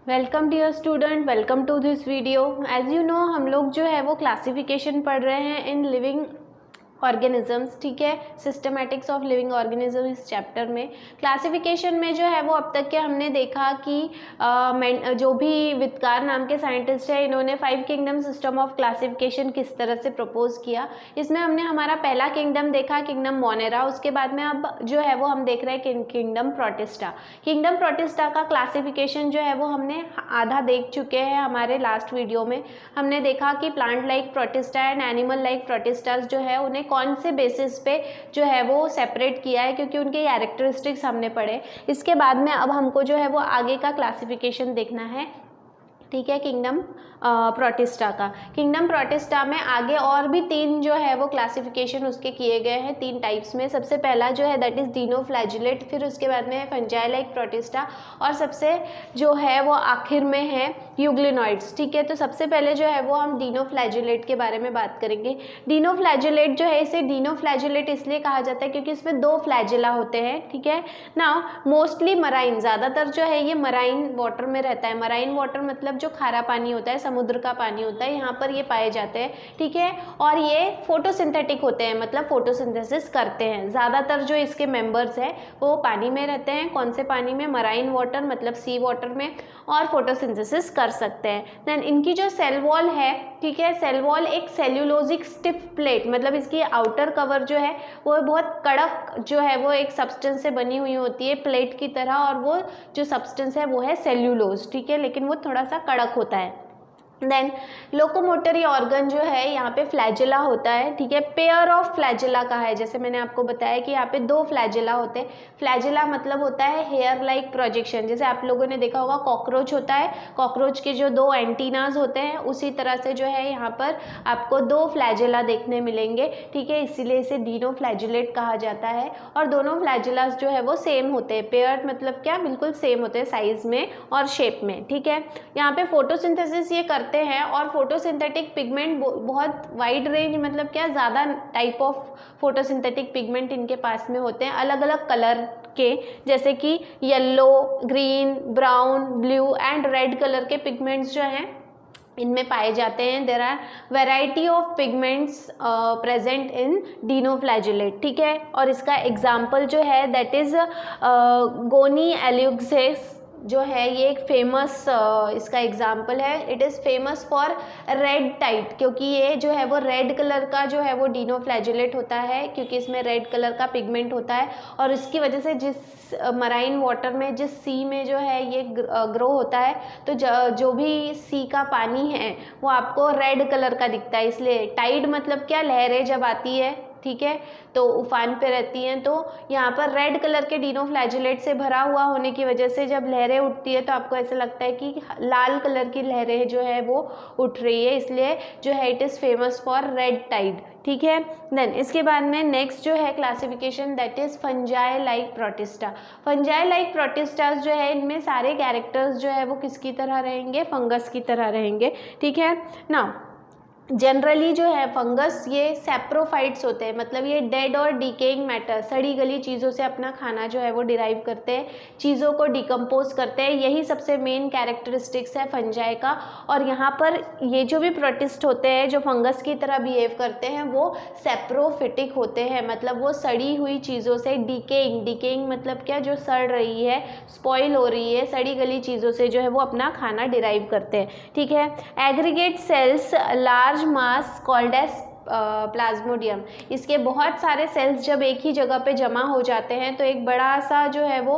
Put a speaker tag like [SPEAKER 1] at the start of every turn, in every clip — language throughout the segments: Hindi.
[SPEAKER 1] Welcome dear student, welcome to this video. As you know हम लोग जो है वो क्लासिफिकेशन पढ़ रहे हैं इन लिविंग ऑर्गेनिजम्स, ठीक है। सिस्टमैटिक्स ऑफ लिविंग ऑर्गेनिज्म इस चैप्टर में क्लासिफिकेशन में जो है वो अब तक के हमने देखा कि जो भी वित्कार नाम के साइंटिस्ट है इन्होंने 5 किंगडम सिस्टम ऑफ क्लासिफिकेशन किस तरह से प्रपोज किया। इसमें हमने हमारा पहला किंगडम देखा, किंगडम मोनेरा। उसके बाद में अब जो है वो हम देख रहे हैं किंगडम प्रोटिस्टा। किंगडम प्रोटिस्टा का क्लासिफिकेशन जो है वो हमने आधा देख चुके हैं। हमारे लास्ट वीडियो में हमने देखा कि plant like protista and animal like protistas जो है उन्हें कौन से बेसिस पे जो है वो सेपरेट किया है, क्योंकि उनके कैरेक्टरिस्टिक्स हमने पढ़े। इसके बाद में अब हमको जो है वो आगे का क्लासिफिकेशन देखना है, ठीक है। किंगडम प्रोटिस्टा का, किंगडम प्रोटिस्टा में आगे और भी 3 जो है वो क्लासिफिकेशन उसके किए गए हैं 3 टाइप्स में। सबसे पहला जो है दैट इज डिनोफ्लैजिलेट, फिर उसके बाद में है फंजाई लाइक प्रोटिस्टा और सबसे जो है वो आखिर में है यूग्लिनॉइड्स, ठीक है। तो सबसे पहले जो है वो हम डिनोफ्लैजिलेट के बारे में बात करेंगे। डिनोफ्लैजिलेट जो है इसे डिनोफ्लैजिलेट इसलिए कहा जाता है क्योंकि इसमें 2 फ्लैजिला होते हैं, ठीक है ना। मोस्टली मराइन, ज़्यादातर जो है ये मराइन वाटर में रहता है। मराइन वाटर मतलब जो खारा पानी होता है, समुद्र का पानी होता है, यहाँ पर ये पाए जाते हैं, ठीक है। और ये फोटोसिंथेटिक होते हैं, मतलब फोटोसिंथेसिस करते हैं। ज़्यादातर जो इसके मेंबर्स हैं वो पानी में रहते हैं। कौन से पानी में? मराइन वाटर मतलब सी वाटर में, और फोटोसिंथेसिस कर सकते हैं। देन इनकी जो सेल वॉल है, ठीक है, सेल वॉल एक सेल्यूलोजिक स्टिफ प्लेट, मतलब इसकी आउटर कवर जो है वो बहुत कड़क जो है वो एक सब्सटेंस से बनी हुई होती है प्लेट की तरह, और वो जो सब्सटेंस है वो है सेल्यूलोज, ठीक है, लेकिन वो थोड़ा सा कड़क होता है। देन लोकोमोटरी ऑर्गन जो है यहाँ पे फ्लैजिला होता है, ठीक है। पेयर ऑफ फ्लैजिला का है, जैसे मैंने आपको बताया कि यहाँ पे 2 फ्लैजिला होते हैं। फ्लैजिला मतलब होता है हेयर लाइक प्रोजेक्शन, जैसे आप लोगों ने देखा होगा कॉकरोच होता है, कॉकरोच के जो 2 एंटीनाज होते हैं उसी तरह से जो है यहाँ पर आपको 2 फ्लैजिला देखने मिलेंगे, ठीक है। इसीलिए इसे डिनोफ्लैजिलेट कहा जाता है। और दोनों फ्लैजिलास जो है वो सेम होते हैं। पेयर मतलब क्या? बिल्कुल सेम होते हैं साइज में और शेप में, ठीक है। यहाँ पे फोटोसिंथेसिस ये करते हैं, और फोटोसिंथेटिक पिगमेंट बहुत वाइड रेंज, मतलब क्या, ज़्यादा टाइप ऑफ फोटोसिंथेटिक पिगमेंट इनके पास में होते हैं, अलग अलग कलर के, जैसे कि yellow, green, brown, blue and red colour के पिगमेंट्स जो हैं इनमें पाए जाते हैं। There are variety of pigments present in dinoflagellate, ठीक है। और इसका एग्जाम्पल जो है दैट इज गोनी एल्यूक्सेस जो है ये एक फेमस इसका एग्जाम्पल है। It is famous for red tide, क्योंकि ये जो है वो रेड कलर का जो है वो डिनोफ्लैजिलेट होता है, क्योंकि इसमें रेड कलर का पिगमेंट होता है। और इसकी वजह से जिस मराइन वाटर में, जिस सी में जो है ये ग्रो होता है, तो जो भी सी का पानी है वो आपको रेड कलर का दिखता है। इसलिए टाइड मतलब क्या? लहरें जब आती है, ठीक है, तो उफान पे रहती हैं, तो यहाँ पर रेड कलर के डिनोफ्लैजिलेट से भरा हुआ होने की वजह से जब लहरें उठती है तो आपको ऐसा लगता है कि लाल कलर की लहरें जो है वो उठ रही है, इसलिए जो है it is famous for red tide, ठीक है। देन इसके बाद में नेक्स्ट जो है classification that is fungi like protista. Fungi like protistas जो है इनमें सारे कैरेक्टर्स जो है वो किसकी तरह रहेंगे? फंगस की तरह रहेंगे, ठीक है ना। जनरली जो है फंगस ये सैप्रोफाइट्स होते हैं, मतलब ये डेड और डिकेइंग मैटर, सड़ी गली चीज़ों से अपना खाना जो है वो डिराइव करते हैं, चीज़ों को डिकम्पोज करते हैं। यही सबसे मेन कैरेक्टरिस्टिक्स है फंजाई का। और यहाँ पर ये जो भी प्रोटिस्ट होते हैं जो फंगस की तरह बिहेव करते हैं वो सैप्रोफिटिक होते हैं, मतलब वो सड़ी हुई चीज़ों से, डिकेइंग मतलब क्या? जो सड़ रही है, स्पॉइल हो रही है, सड़ी गली चीज़ों से जो है वो अपना खाना डिराइव करते हैं, ठीक है। Aggregate cells large mass called as plasmodium. इसके बहुत सारे सेल्स जब एक ही जगह पे जमा हो जाते हैं तो एक बड़ा सा जो है वो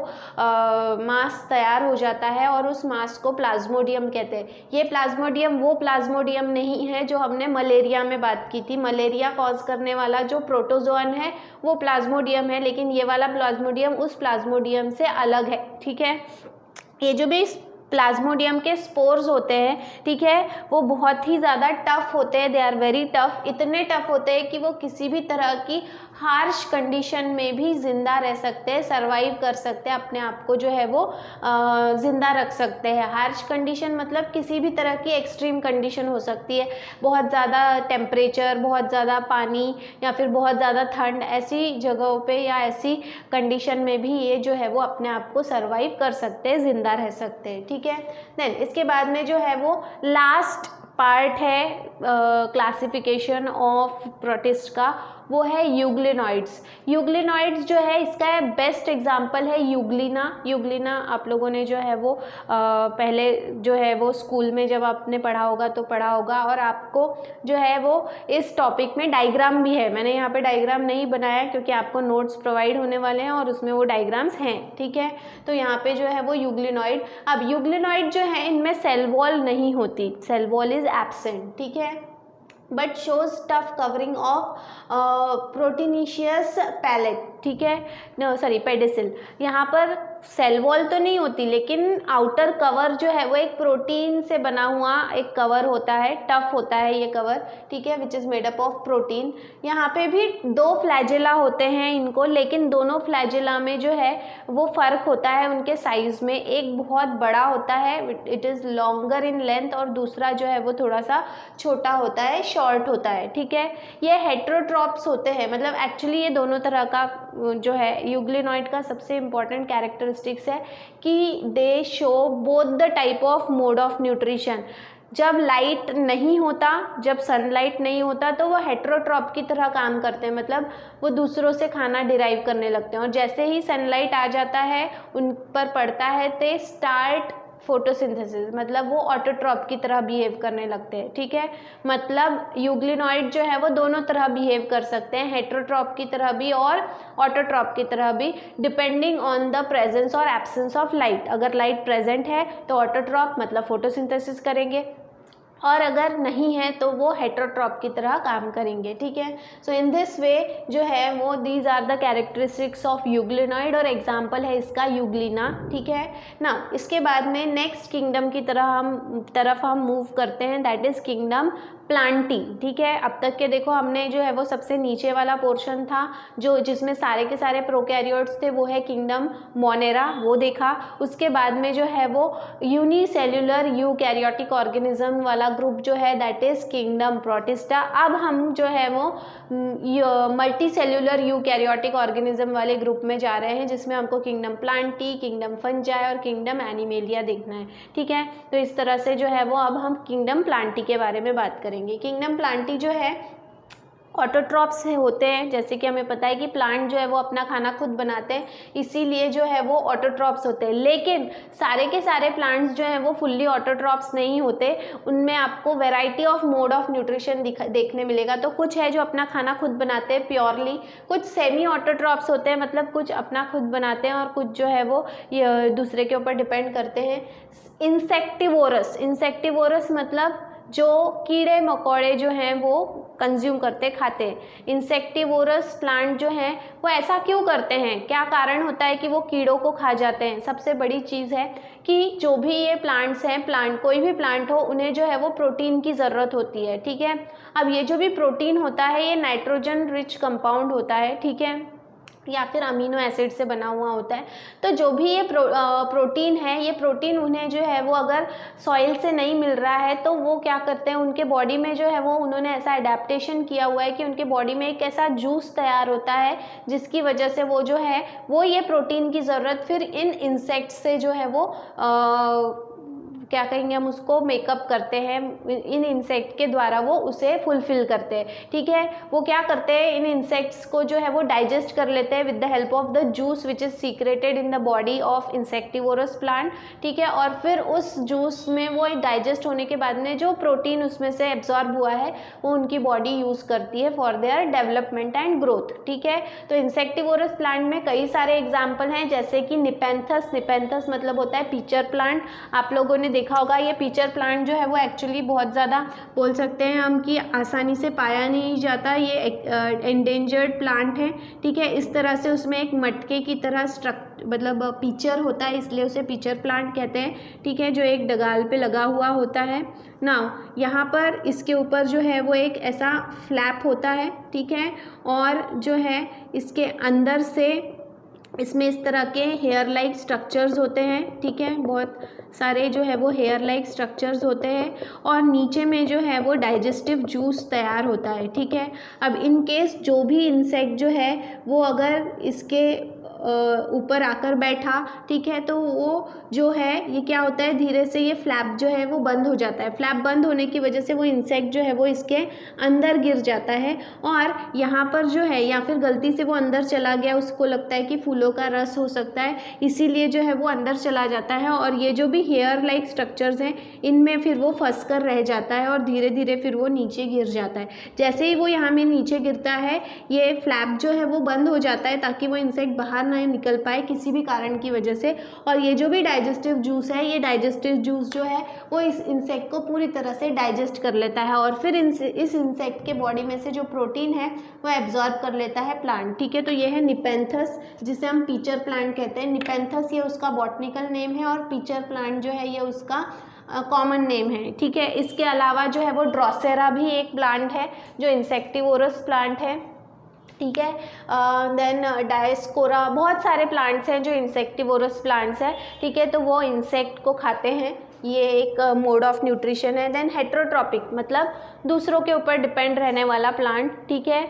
[SPEAKER 1] मास तैयार हो जाता है, और उस मास को प्लाज्मोडियम कहते हैं। ये प्लाज्मोडियम वो प्लाज्मोडियम नहीं है जो हमने मलेरिया में बात की थी। मलेरिया कॉज करने वाला जो प्रोटोजोअन है वो प्लाज्मोडियम है, लेकिन ये वाला प्लाज्मोडियम उस प्लाज्मोडियम से अलग है, ठीक है। ये जो भी प्लाज्मोडियम के स्पोर्स होते हैं, ठीक है, वो बहुत ही ज़्यादा टफ होते हैं। दे आर वेरी टफ, इतने टफ होते हैं कि वो किसी भी तरह की हार्श कंडीशन में भी ज़िंदा रह सकते हैं, सर्वाइव कर सकते हैं, अपने आप को जो है वो ज़िंदा रख सकते हैं। हार्श कंडीशन मतलब किसी भी तरह की एक्सट्रीम कंडीशन हो सकती है, बहुत ज़्यादा टेम्परेचर, बहुत ज़्यादा पानी या फिर बहुत ज़्यादा ठंड, ऐसी जगहों पे या ऐसी कंडीशन में भी ये जो है वो अपने आप को सर्वाइव कर सकते हैं, ज़िंदा रह सकते हैं। ठीक है, देन इसके बाद में जो है वो लास्ट पार्ट है क्लासिफिकेशन ऑफ प्रोटिस्ट का, वो है यूग्लिनॉइड्स। यूग्लिनॉइड्स जो है इसका बेस्ट एग्जांपल है यूग्लिना। यूग्लिना आप लोगों ने जो है वो पहले जो है वो स्कूल में जब आपने पढ़ा होगा तो पढ़ा होगा, और आपको जो है वो इस टॉपिक में डायग्राम भी है। मैंने यहाँ पे डायग्राम नहीं बनाया क्योंकि आपको नोट्स प्रोवाइड होने वाले हैं और उसमें वो डायग्राम्स हैं। ठीक है, तो यहाँ पे जो है वो यूग्लिनॉइड, अब यूग्लिनॉइड जो है इनमें सेल वॉल नहीं होती, सेल वॉल इज एब्सेंट। ठीक है, but shows tough covering of proteinaceous pellet. ठीक है, नो सॉरी पेडिसिल, यहाँ पर सेल वॉल तो नहीं होती लेकिन आउटर कवर जो है वो एक प्रोटीन से बना हुआ एक कवर होता है, टफ होता है ये कवर। ठीक है, which is made up of protein. यहाँ पे भी 2 फ्लैजेला होते हैं इनको, लेकिन दोनों फ्लैजेला में जो है वो फ़र्क होता है उनके साइज़ में। एक बहुत बड़ा होता है, it is longer in length, और दूसरा जो है वो थोड़ा सा छोटा होता है, शॉर्ट होता है। ठीक है, ये हेट्रोट्रॉप्स होते हैं, मतलब एक्चुअली ये दोनों तरह का जो है यूग्लिनॉइड का सबसे इम्पॉर्टेंट कैरेक्टरिस्टिक्स है कि दे show both the type of mode of nutrition. जब लाइट नहीं होता, जब सनलाइट नहीं होता तो वो हेट्रोट्रॉप की तरह काम करते हैं, मतलब वो दूसरों से खाना डिराइव करने लगते हैं, और जैसे ही सनलाइट आ जाता है उन पर पड़ता है तो स्टार्ट फोटोसिंथेसिस, मतलब वो ऑटोट्रॉप की तरह बिहेव करने लगते हैं। ठीक है, मतलब यूग्लिनॉइड जो है वो दोनों तरह बिहेव कर सकते हैं, हेट्रोट्रॉप की तरह भी और ऑटोट्रॉप की तरह भी, डिपेंडिंग ऑन द प्रेजेंस और एब्सेंस ऑफ लाइट। अगर लाइट प्रेजेंट है तो ऑटोट्रॉप मतलब फोटोसिंथेसिस करेंगे, और अगर नहीं है तो वो हेट्रोट्रॉप की तरह काम करेंगे। ठीक है, सो इन दिस वे जो है वो these are the characteristics of euglenoid, और एग्जांपल है इसका यूग्लिना। ठीक है ना, इसके बाद में नेक्स्ट किंगडम की तरफ हम मूव करते हैं, दैट इज किंगडम प्लांटी। ठीक है, अब तक के देखो हमने जो है वो सबसे नीचे वाला पोर्शन था जो जिसमें सारे के सारे प्रोकैरियोट्स थे, वो है किंगडम मोनेरा, वो देखा। उसके बाद में जो है वो यूनिसेल्युलर यूकैरियोटिक ऑर्गेनिज्म वाला ग्रुप जो है दैट इज किंगडम प्रोटिस्टा। अब हम जो है वो मल्टी सेल्युलर यूकैरियोटिक ऑर्गेनिज्म वाले ग्रुप में जा रहे हैं, जिसमें हमको किंगडम प्लांटी, किंगडम फंजाई और किंगडम एनिमेलिया देखना है। ठीक है, तो इस तरह से जो है वो अब हम किंगडम प्लांटी के बारे में बात करेंगे। किंगडम प्लांटी जो है ऑटोट्रॉप्स होते हैं, जैसे कि हमें पता है कि प्लांट जो है वो अपना खाना खुद बनाते हैं, इसीलिए जो है वो ऑटोट्रॉप्स होते हैं। लेकिन सारे के सारे प्लांट्स जो हैं वो फुल्ली ऑटोट्रॉप्स नहीं होते, उनमें आपको variety of mode of nutrition देखने मिलेगा। तो कुछ है जो अपना खाना खुद बनाते हैं प्योरली, कुछ सेमी ऑटोट्रॉप्स होते हैं, मतलब कुछ अपना खुद बनाते हैं, और कुछ जो है वो दूसरे के ऊपर डिपेंड करते हैं। इंसेक्टिवोरस मतलब जो कीड़े मकोड़े जो हैं वो कंज्यूम करते खाते हैं। इंसेक्टिवोरस प्लांट जो हैं वो ऐसा क्यों करते हैं, क्या कारण होता है कि वो कीड़ों को खा जाते हैं? सबसे बड़ी चीज़ है कि जो भी ये प्लांट्स हैं, कोई भी प्लांट हो, उन्हें जो है वो प्रोटीन की ज़रूरत होती है। ठीक है, अब ये जो भी प्रोटीन होता है ये नाइट्रोजन रिच कंपाउंड होता है। ठीक है, या फिर अमीनो एसिड से बना हुआ होता है। तो जो भी ये प्रोटीन है, ये प्रोटीन उन्हें जो है वो अगर सॉइल से नहीं मिल रहा है तो वो क्या करते हैं, उनके बॉडी में जो है वो उन्होंने ऐसा अडेप्टेशन किया हुआ है कि उनके बॉडी में एक ऐसा जूस तैयार होता है जिसकी वजह से वो जो है वो ये प्रोटीन की ज़रूरत फिर इन इंसेक्ट से जो है वो क्या कहेंगे हम उसको मेकअप करते हैं, इन इंसेक्ट के द्वारा वो उसे फुलफिल करते हैं। ठीक है, वो क्या करते हैं, इन इंसेक्ट्स को जो है वो डाइजेस्ट कर लेते हैं with the help of the juice which is secreted in the body of insectivorous plant. ठीक है, और फिर उस जूस में वो डाइजेस्ट होने के बाद में जो प्रोटीन उसमें से एब्जॉर्ब हुआ है वो उनकी बॉडी यूज़ करती है for their development and growth. ठीक है, तो इंसेक्टिवोरस प्लांट में कई सारे एग्जाम्पल हैं, जैसे कि निपेंथस। निपेंथस मतलब होता है पीचर प्लांट। आप लोगों ने देखा होगा, ये पिचर प्लांट जो है वो एक्चुअली बहुत ज़्यादा बोल सकते हैं हम कि आसानी से पाया नहीं जाता, ये एंडेंजर्ड प्लांट है, ठीक है। इस तरह से उसमें एक मटके की तरह मतलब पिचर होता है, इसलिए उसे पिचर प्लांट कहते हैं, ठीक है, जो एक डगाल पे लगा हुआ होता है। नाउ यहाँ पर इसके ऊपर जो है वो एक ऐसा फ्लैप होता है, ठीक है, और जो है इसके अंदर से इसमें इस तरह के हेयर लाइक स्ट्रक्चर्स होते हैं, ठीक है, बहुत सारे जो है वो हेयर लाइक स्ट्रक्चर्स होते हैं, और नीचे में जो है वो डाइजेस्टिव जूस तैयार होता है, ठीक है। अब इन केस जो भी इंसेक्ट जो है वो अगर इसके ऊपर आकर बैठा, ठीक है, तो वो जो है ये क्या होता है, धीरे से ये फ्लैप जो है वो बंद हो जाता है। फ्लैप बंद होने की वजह से वो इंसेक्ट जो है वो इसके अंदर गिर जाता है, और यहाँ पर जो है या फिर गलती से वो अंदर चला गया, उसको लगता है कि फूलों का रस हो सकता है, इसीलिए जो है वो अंदर चला जाता है, और ये जो भी हेयर लाइक स्ट्रक्चर्स हैं इनमें फिर वो फंस कर रह जाता है और धीरे धीरे फिर वो नीचे गिर जाता है। जैसे ही वो यहाँ में नीचे गिरता है, ये फ्लैप जो है वो बंद हो जाता है ताकि वो इंसेक्ट बाहर ना निकल पाए किसी भी कारण की वजह से, और ये जो भी डाइजेस्टिव जूस है, ये डाइजेस्टिव जूस जो है वो इस इंसेक्ट को पूरी तरह से डाइजेस्ट कर लेता है, और फिर इस इंसेक्ट के बॉडी में से जो प्रोटीन है वो एब्जॉर्ब कर लेता है प्लांट, ठीक है। तो ये है निपेंथस, जिसे हम पिचर प्लांट कहते हैं। निपेंथस ये उसका बॉटनिकल नेम है, और पिचर प्लांट जो है ये उसका कॉमन नेम है, ठीक है। इसके अलावा जो है वो ड्रोसेरा भी एक प्लांट है जो इंसेक्टिवोरस प्लांट है, ठीक है। देन डायस्कोरा, बहुत सारे प्लांट्स हैं जो इंसेक्टिवोरस प्लांट्स हैं, ठीक है, तो वो इंसेक्ट को खाते हैं, ये एक मोड ऑफ न्यूट्रिशन है। देन हेट्रोट्रॉपिक मतलब दूसरों के ऊपर डिपेंड रहने वाला प्लांट, ठीक है।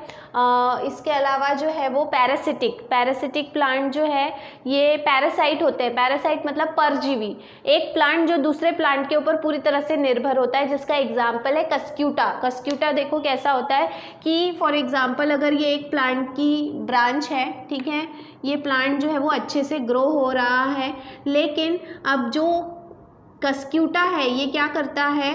[SPEAKER 1] इसके अलावा जो है वो पैरासिटिक प्लांट जो है ये पैरासाइट होते हैं। पैरासाइट मतलब परजीवी, एक प्लांट जो दूसरे प्लांट के ऊपर पूरी तरह से निर्भर होता है, जिसका एग्जाम्पल है कस्क्यूटा। देखो कैसा होता है कि फॉर एग्जाम्पल अगर ये एक प्लांट की ब्रांच है, ठीक है, ये प्लांट जो है वो अच्छे से ग्रो हो रहा है, लेकिन अब जो कस्क्यूटा है ये क्या करता है,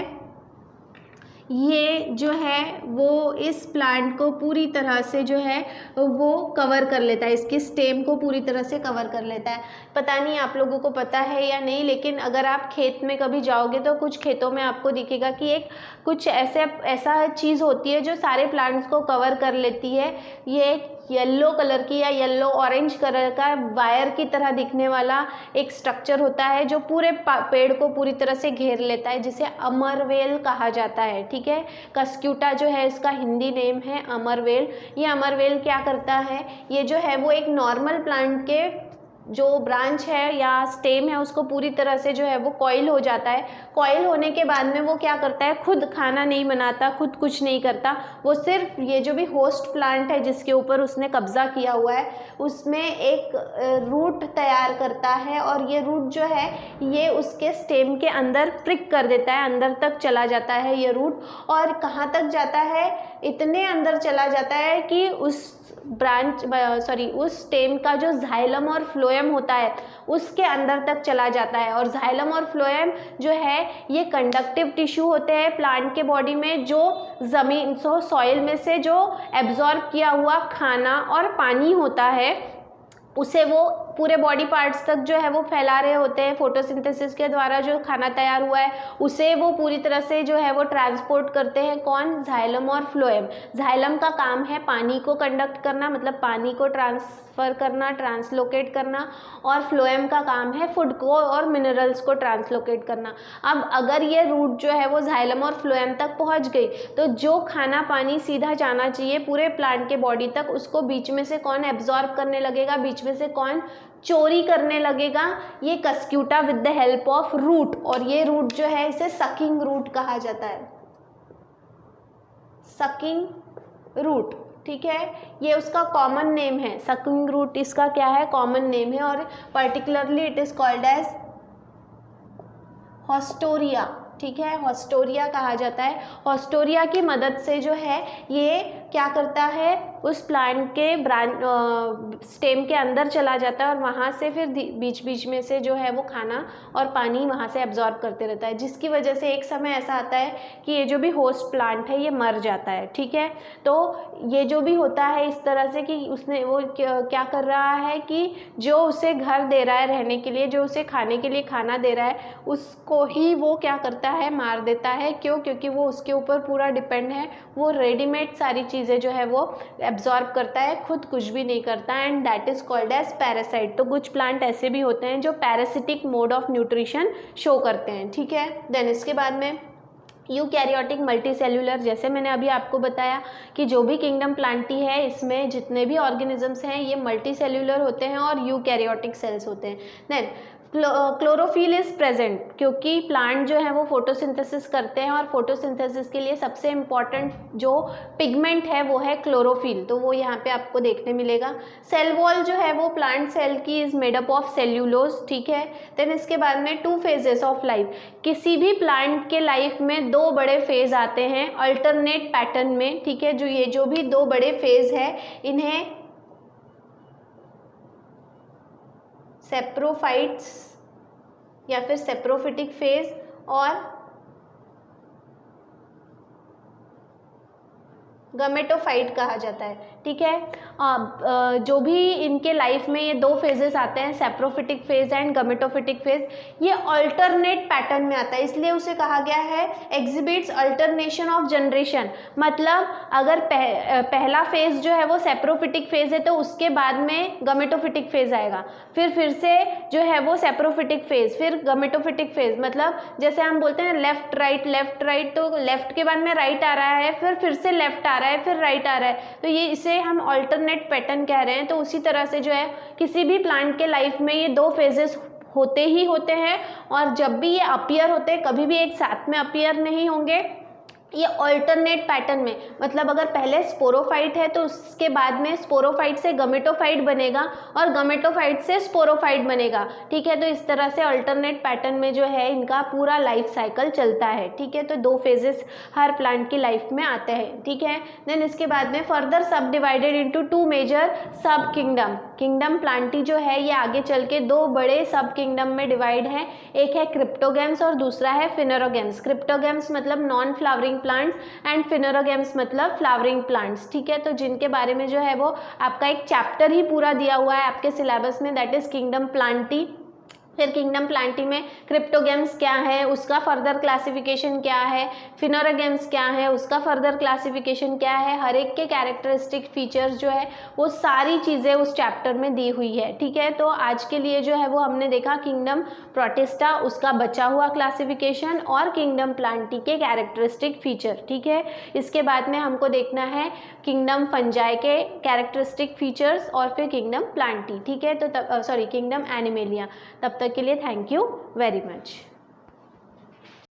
[SPEAKER 1] ये जो है वो इस प्लांट को पूरी तरह से जो है वो कवर कर लेता है, इसके स्टेम को पूरी तरह से कवर कर लेता है। पता नहीं आप लोगों को पता है या नहीं, लेकिन अगर आप खेत में कभी जाओगे तो कुछ खेतों में आपको दिखेगा कि एक कुछ ऐसा चीज़ होती है जो सारे प्लांट्स को कवर कर लेती है। ये एक येलो कलर की या येलो ऑरेंज कलर का वायर की तरह दिखने वाला एक स्ट्रक्चर होता है जो पूरे पेड़ को पूरी तरह से घेर लेता है, जिसे अमरवेल कहा जाता है, ठीक है। कस्क्यूटा जो है इसका हिंदी नेम है अमरवेल। ये अमरवेल क्या करता है, ये जो है वो एक नॉर्मल प्लांट के जो ब्रांच है या स्टेम है उसको पूरी तरह से जो है वो कॉइल हो जाता है। कॉइल होने के बाद में वो क्या करता है, खुद खाना नहीं बनाता, खुद कुछ नहीं करता, वो सिर्फ ये जो भी होस्ट प्लांट है जिसके ऊपर उसने कब्जा किया हुआ है उसमें एक रूट तैयार करता है, और ये रूट जो है ये उसके स्टेम के अंदर प्रिक कर देता है, अंदर तक चला जाता है ये रूट। और कहाँ तक जाता है, इतने अंदर चला जाता है कि उस स्टेम का जो जाइलम और फ्लोएम होता है उसके अंदर तक चला जाता है। और जाइलम और फ्लोएम जो है ये कंडक्टिव टिश्यू होते हैं प्लांट के बॉडी में, जो ज़मीन सॉइल में से जो एब्जॉर्ब किया हुआ खाना और पानी होता है उसे वो पूरे बॉडी पार्ट्स तक जो है वो फैला रहे होते हैं। फोटोसिंथेसिस के द्वारा जो खाना तैयार हुआ है उसे वो पूरी तरह से जो है वो ट्रांसपोर्ट करते हैं, कौन, जाइलम और फ्लोएम। जाइलम का काम है पानी को कंडक्ट करना, मतलब पानी को ट्रांसफ़र करना, ट्रांसलोकेट करना, और फ्लोएम का काम है फूड को और मिनरल्स को ट्रांसलोकेट करना। अब अगर ये रूट जो है वो जाइलम और फ्लोएम तक पहुंच गई तो जो खाना पानी सीधा जाना चाहिए पूरे प्लांट के बॉडी तक, उसको बीच में से कौन एब्जॉर्ब करने लगेगा, बीच में से कौन चोरी करने लगेगा, ये cuscuta with the help of root. और ये रूट जो है इसे सकिंग रूट कहा जाता है, सकिंग रूट, ठीक है, ये उसका कॉमन नेम है। सकिंग रूट इसका क्या है, कॉमन नेम है, और particularly it is called as haustoria, ठीक है, हॉस्टोरिया कहा जाता है। हॉस्टोरिया की मदद से जो है ये क्या करता है, उस प्लांट के स्टेम के अंदर चला जाता है और वहाँ से फिर बीच बीच में से जो है वो खाना और पानी वहाँ से एब्जॉर्ब करते रहता है, जिसकी वजह से एक समय ऐसा आता है कि ये जो भी होस्ट प्लांट है ये मर जाता है। ठीक है, तो ये जो भी होता है इस तरह से कि उसने वो क्या कर रहा है कि जो उसे घर दे रहा है रहने के लिए, जो उसे खाने के लिए खाना दे रहा है, उसको ही वो क्या करता है, मार देता है। क्यों? क्योंकि वो उसके ऊपर पूरा डिपेंड है, वो रेडीमेड सारी चीज़ें जो है वो एब्जॉर्ब करता है, खुद कुछ भी नहीं करता, and that is called as parasite. तो कुछ प्लांट ऐसे भी होते हैं जो parasitic mode of nutrition show करते हैं। ठीक है, देन इसके बाद में यूकैरियोटिक मल्टीसेल्यूलर, जैसे मैंने अभी आपको बताया कि जो भी किंगडम प्लांटी है इसमें जितने भी ऑर्गेनिजम्स हैं ये मल्टीसेल्यूलर होते हैं और यूकैरियोटिक सेल्स होते हैं। देन क्लोरोफिल इज़ प्रेजेंट, क्योंकि प्लांट जो है वो फोटोसिंथेसिस करते हैं और फोटोसिंथेसिस के लिए सबसे इम्पॉर्टेंट जो पिगमेंट है वो है क्लोरोफिल, तो वो यहाँ पे आपको देखने मिलेगा। सेल वॉल जो है वो प्लांट सेल की is made up of cellulose. ठीक है, देन इसके बाद में 2 फेजेस ऑफ लाइफ, किसी भी प्लांट के लाइफ में 2 बड़े फेज आते हैं अल्टरनेट पैटर्न में। ठीक है, ये जो भी 2 बड़े फेज है इन्हें सेप्रोफाइट्स या फिर सेप्रोफिटिक फेज और गमेटोफाइट कहा जाता है। ठीक है, जो भी इनके लाइफ में ये 2 फेजेस आते हैं, सेप्रोफिटिक फेज एंड गमेटोफिटिक फेज, ये अल्टरनेट पैटर्न में आता है, इसलिए उसे कहा गया है एग्जिबिट्स अल्टरनेशन ऑफ जनरेशन। मतलब अगर पहला फेज जो है वो सेप्रोफिटिक फेज है तो उसके बाद में गमेटोफिटिक फेज आएगा, फिर से जो है वो सेप्रोफिटिक फेज, फिर गमेटोफिटिक फेज। मतलब जैसे हम बोलते हैं लेफ्ट राइट, तो लेफ्ट के बाद में राइट आ रहा है, फिर से लेफ्ट आ रहा है, फिर राइट आ रहा है, तो ये इसे हम अल्टरनेट पैटर्न कह रहे हैं। तो उसी तरह से जो है किसी भी प्लांट के लाइफ में ये 2 फेजेस होते ही होते हैं, और जब भी ये अपीयर होते हैं कभी भी एक साथ में अपीयर नहीं होंगे, ये अल्टरनेट पैटर्न में। मतलब अगर पहले स्पोरोफाइट है तो उसके बाद में स्पोरोफाइट से गमेटोफाइट बनेगा और गमेटोफाइट से स्पोरोफाइट बनेगा। ठीक है, तो इस तरह से अल्टरनेट पैटर्न में जो है इनका पूरा लाइफ साइकिल चलता है। ठीक है, तो 2 फेजेस हर प्लांट की लाइफ में आते हैं। ठीक है, देन इसके बाद में further subdivided into 2 major subkingdom. Kingdom plantae जो है ये आगे चल के 2 बड़े सब किंगडम में डिवाइड है, एक है क्रिप्टोगेम्स और दूसरा है फिनेरोगेम्स। क्रिप्टोगेम्स मतलब non flowering plants and phanerogams मतलब फ्लावरिंग प्लांट्स। ठीक है, तो जिनके बारे में जो है वो आपका एक चैप्टर ही पूरा दिया हुआ है आपके सिलेबस में, दैट इज किंगडम प्लांटी। फिर किंगडम प्लांटी में क्रिप्टोगेम्स क्या है, उसका फर्दर क्लासिफिकेशन क्या है, फिनेरोगेम्स क्या है, उसका फर्दर क्लासिफिकेशन क्या है, हर एक के कैरेक्टरिस्टिक फीचर्स जो है वो सारी चीज़ें उस चैप्टर में दी हुई है। ठीक है, तो आज के लिए जो है वो हमने देखा किंगडम प्रोटिस्टा, उसका बचा हुआ क्लासिफिकेशन, और किंगडम प्लांटी के कैरेक्टरिस्टिक फीचर। ठीक है, इसके बाद में हमको देखना है किंगडम फंजाई के कैरेक्टरिस्टिक फीचर्स और फिर किंगडम प्लांटी। ठीक है, तो किंगडम एनिमेलिया। तब तक के लिए थैंक यू वेरी मच।